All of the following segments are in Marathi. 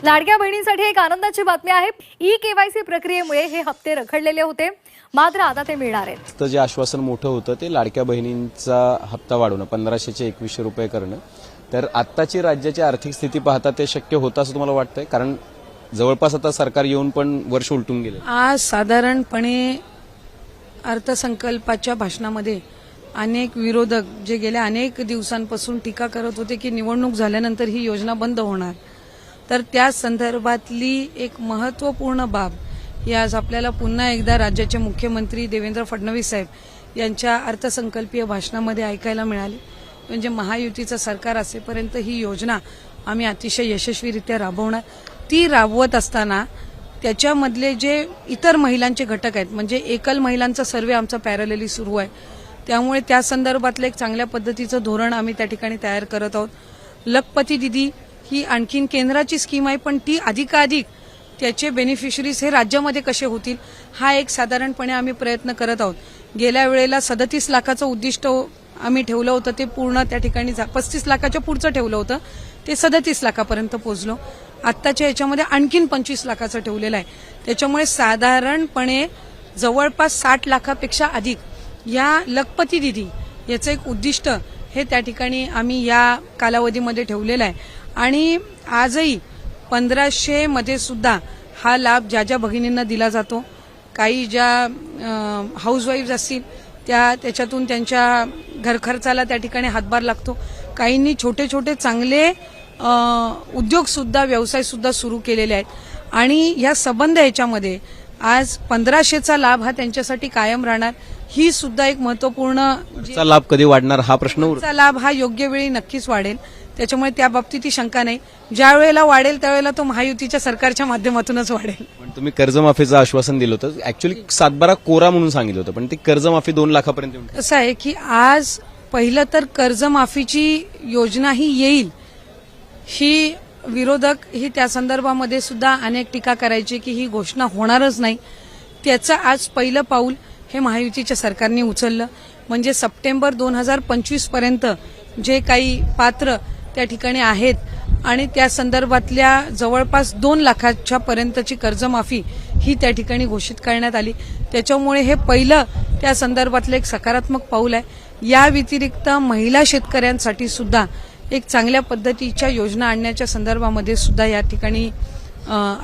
लाडक्या बहिणींसाठी एक आनंदाची बातमी आहे। ई-केवायसी प्रक्रियेमुळे हे हप्ते रखडलेले होते, मात्र आता ते मिळणार आहेत। तर जे आश्वासन मोठं होतं ते लाडक्या बहिणींचा हप्ता वाढवणं 1500 चे 2100 रुपये करणं। तर आत्ताची राज्याची आर्थिक स्थिती पाहता ते शक्य होतं असं तुम्हाला वाटतंय? कारण जवळपास आता सरकार येऊन पण वर्ष उलटून गेले। आज साधारणपणे अर्थसंकल्पाच्या भाषणामध्ये अनेक विरोधक जे गेल्या अनेक दिवसांपासून टीका करत होते की निवडणूक झाल्यानंतर ही योजना बंद होणार, तर त्या संदर्भातली एक महत्त्वपूर्ण बाब ही आज आपल्याला पुन्हा एकदा राज्याचे मुख्यमंत्री देवेंद्र फडणवीस साहेब यांच्या अर्थसंकल्पीय भाषणामध्ये ऐकायला मिळाली। म्हणजे महायुतीचं सरकार असेपर्यंत ही योजना आम्ही अतिशय यशस्वीरित्या राबवणार। ती राबवत असताना त्याच्यामधले जे इतर महिलांचे घटक आहेत, म्हणजे एकल महिलांचा सर्वे आमचा पॅरलली सुरू आहे, त्यामुळे त्या संदर्भातलं एक चांगल्या पद्धतीचं धोरण आम्ही त्या ठिकाणी तयार करत आहोत। लखपती दिदी ही आणखीन केंद्राची स्कीम आहे, पण ती अधिकाधिक त्याचे बेनिफिशरीज हे राज्यामध्ये कसे होतील हा एक साधारणपणे आम्ही प्रयत्न करत आहोत। गेल्या वेळेला 37 लाखाचं उद्दिष्ट आम्ही ठेवलं होतं, ते पूर्ण त्या ठिकाणी 35 लाखाच्या पुढचं ठेवलं होतं, ते 37 लाखापर्यंत पोहोचलो। आत्ताच्या याच्यामध्ये आणखीन 25 लाखाचं ठेवलेलं आहे, त्याच्यामुळे साधारणपणे जवळपास 60 लाखापेक्षा अधिक या लखपती दिदी याचं एक उद्दिष्ट हे त्या ठिकाणी आम्ही या कालावधीमध्ये ठेवलेलं आहे। आणि आजही 1500 मध्ये सुद्धा हा लाभ ज्या ज्या भगिनींना दिला जातो, काही ज्या हाऊसवाईफ असतील त्याच्यातून त्यांच्या घरखर्चाला त्या ठिकाणी हातभार लागतो, काहींनी छोटे छोटे चांगले उद्योग सुद्धा व्यवसाय सुद्धा सुरू केलेले आहेत। आणि या संबंध याच्यामध्ये आज 1500चा लाभ हा त्यांच्यासाठी कायम राहणार, ही सुद्धा एक महत्त्वपूर्ण लाभ कधी वाढणार हा प्रश्न लाभ हा योग्य वेळी नक्कीच वाढेल, त्याच्यामुळे त्या बाबतीत ही शंका नाही। ज्या वेळेला वाढेल त्यावेळेला तो महायुतीच्या सरकारच्या माध्यमातूनच वाढेल। पण तुम्ही कर्जमाफीचं आश्वासन दिलं होतं, ऍक्च्युअली 7/12 कोरा म्हणून सांगितलं होतं, पण ती कर्जमाफी 2 लाखापर्यंत असं आहे की आज पहिलं तर कर्जमाफीची योजना ही येईल, ही विरोधक ही त्या संदर्भामध्ये सुद्धा अनेक टीका करायची की ही घोषणा होणारच नाही। त्याचं आज पहिलं पाऊल हे महायुतीच्या सरकारने उचललं, म्हणजे सप्टेंबर 2025 पर्यंत जे काही पात्र त्या ठिकाणी आहेत आणि त्या संदर्भातल्या जवळपास 2 लाखाच्या पर्यंतची कर्जमाफी ही त्या ठिकाणी घोषित करण्यात आली, त्याच्यामुळे हे पहिलं त्या संदर्भातलं एक सकारात्मक पाऊल आहे। या व्यतिरिक्त महिला शेतकऱ्यांसाठी सुद्धा एक चांगल्या पद्धतीच्या योजना आणण्याच्या संदर्भामध्ये सुद्धा या ठिकाणी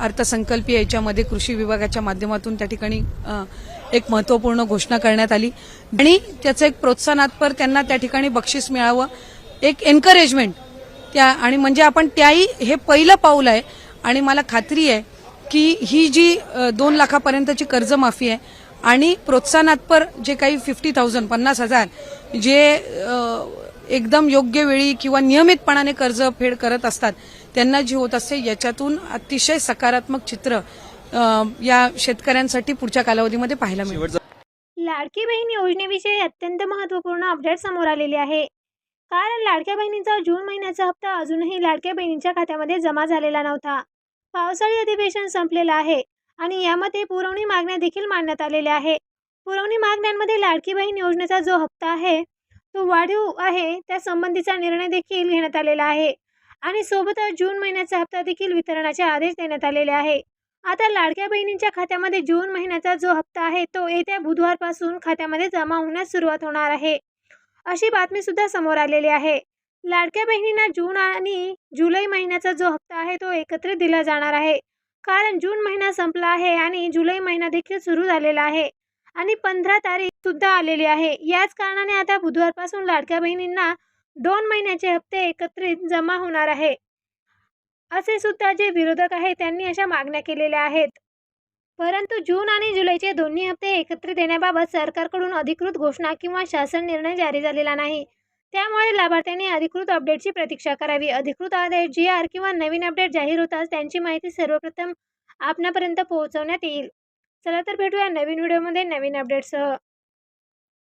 अर्थसंकल्पीय याच्यामध्ये कृषी विभागाच्या माध्यमातून त्या ठिकाणी एक महत्त्वपूर्ण घोषणा करण्यात आली आणि त्याचं एक प्रोत्साहनात्मक त्यांना त्या ठिकाणी बक्षीस मिळावं, एक एन्करेजमेंट त्या, आणि म्हणजे आपण त्याही हे पहिलं पाऊल आहे। आणि मला खात्री आहे की ही जी 2 लाखापर्यंतची कर्जमाफी आहे आणि प्रोत्साहनात्मक जे काही 50,000 50,000 जे एकदम योग्य वेळी किंवा नियमितपणाने कर्जफेड करत असतात त्यांना जी होत असते, याच्यातून अतिशय सकारात्मक चित्र या शेतकऱ्यांसाठी पुढच्या कालावधीमध्ये पाहायला मिळेल। लाडकी बहीण योजनेविषयी अत्यंत महत्त्वपूर्ण अपडेट समोर आलेले आहे, कारण लाडक्या बहिणीचा जून महिन्याचा हप्ता अजूनही लाडक्या बहिणींच्या खात्यामध्ये जमा झालेला नव्हता। पावसाळी अधिवेशन संपलेलं आहे आणि यामध्ये पुरवणी मागण्या देखील मांडण्यात आलेल्या आहे। पुरवणी मागण्यांमध्ये लाडकी बहीण योजनेचा जो हप्ता आहे तो वाढीव आहे त्या संबंधीचा निर्णय देखील घेण्यात आलेला आहे आणि सोबतच जून महिन्याचा हप्ता देखील वितरणाचे आदेश देण्यात आलेले आहे। आता लाडक्या बहिणींच्या खात्यामध्ये जून महिन्याचा जो हप्ता आहे तो येत्या बुधवारपासून खात्यामध्ये जमा होण्यास सुरुवात होणार आहे, अशी बातमी सुद्धा समोर आलेली आहे। लाडक्या बहिणींना जून आणि जुलै महिन्याचा जो हप्ता आहे तो एकत्रित दिला जाणार आहे, कारण जून महिना संपला आहे आणि जुलै महिना देखील सुरू झालेला आहे आणि 15 तारीख सुद्धा आलेली आहे। याच कारणाने आता बुधवारपासून लाडक्या बहिणींना 2 महिन्याचे हप्ते एकत्रित जमा होणार आहे, असे सुद्धा जे विरोधक आहेत त्यांनी अशा मागण्या केलेल्या आहेत। परंतु जून आणि जुलैचे दोन्ही हप्ते एकत्रित देण्याबाबत सरकारकडून अधिकृत घोषणा किंवा शासन निर्णय जारी झालेला नाही, त्यामुळे लाभार्थ्यांनी अधिकृत अपडेटची प्रतीक्षा करावी। अधिकृत आदेश, GR किंवा नवीन अपडेट जाहीर होताच त्यांची माहिती सर्वप्रथम आपणापर्यंत पोहोचवण्यात येईल। चला तर भेटूया नवीन व्हिडिओमध्ये नवीन अपडेटसह।